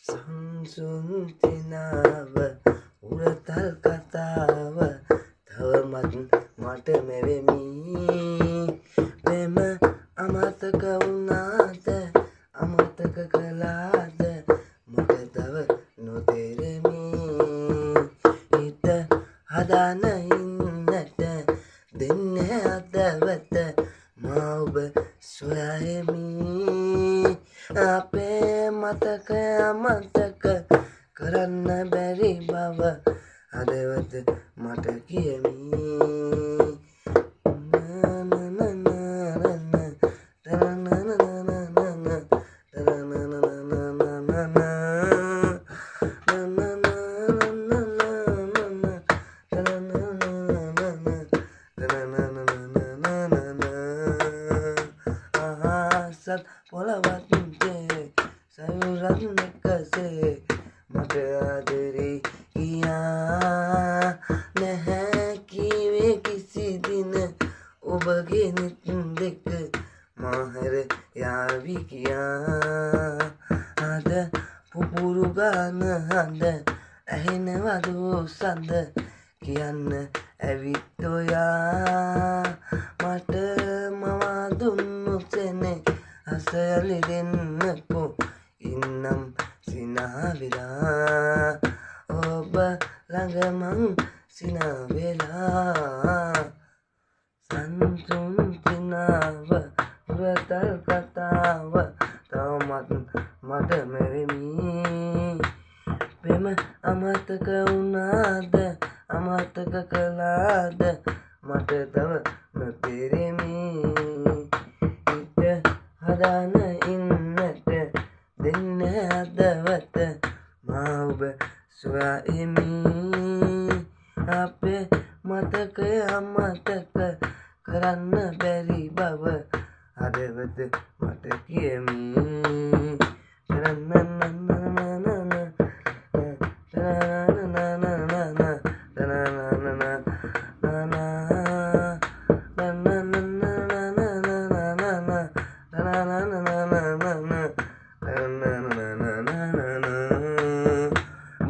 සංසුන් තිනාව උරතල් කතාව තවමත් මට මෙවෙමි මෙම අමතක වුණාද අමතක කළාද මට තව නොතේරෙමි හිත හදාන ඉන්නට දෙන්නේ අදවත මා ඔබ සොයමි අපේ මතක අමතක කරන්න බැරි බව හදවත මට කියමි සත් පොළවත්ේ සයුරත් එකසේ මට ආදරේ කියා නැහැ කීවේ කිසි දින ඔබගේ නිත් දෙක මාහැර යාවි කියා අද පුපුරු ගාන හඳ ඇහෙනවදු සඳ කියන්න ඇවිත් ඔයා මට මවා දුන්නු සෙනේ අසයලි දෙන්නකෝ ඉන්නම් සිනාවෙලා ඔබ ළඟ මං සිනාවෙලා සංසුන් තිනාව උරතල් කතාව තවමත් මට මෙවෙමි පෙම අමතක වුණාද අමතක කළාද මට තව නොතේරෙමි හිත හදාන ඉන්නට දෙන්නේ අදවත මා ඔබ සොයමි අපේ මතක අමතක කරන්න බැරි බව හදවත මට කියමි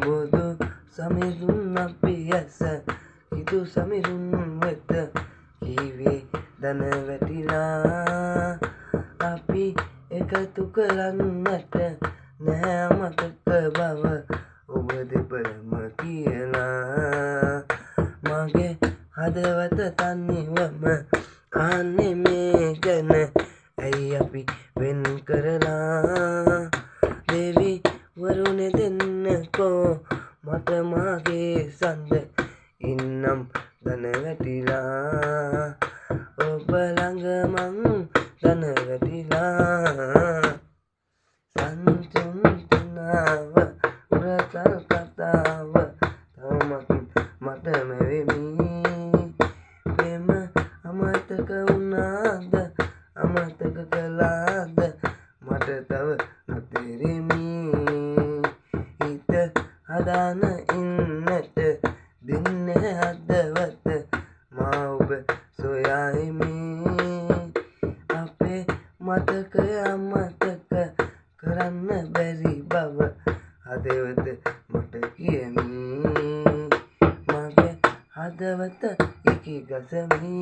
බුදු සමිඳුන් අපි ඇස හිතු සමිඳුන් වෙත කීවේ දන වැටිලා අපි එකතු කරන්නට නැහැ අමතක බව ඔබ දෙපළම කියලා මගේ හදවත තනිවම අහන්නේ මේ ගැන ඇයි අපි වෙන් කරලා දෙවි වරුනේ දෙන්නකෝ මට මාගේ සඳ ඉන්නම් දන වැටිලා ඔබ ළඟ මං දන වැටිලා සංසුන් තිනාව උරතල් කතාව තවමත් මට මෙවෙමි මෙම අමතක වුණාද අමතක කළාද මට තව නොතේරෙමි හිත හදාන ඉන්නට දෙන්නේ අදවත මා ඔබ සොයමි අපේ මතක අමතක කරන්න බැරි බව හදවත මට කියමි මගේ හදවත ඉකි ගසමි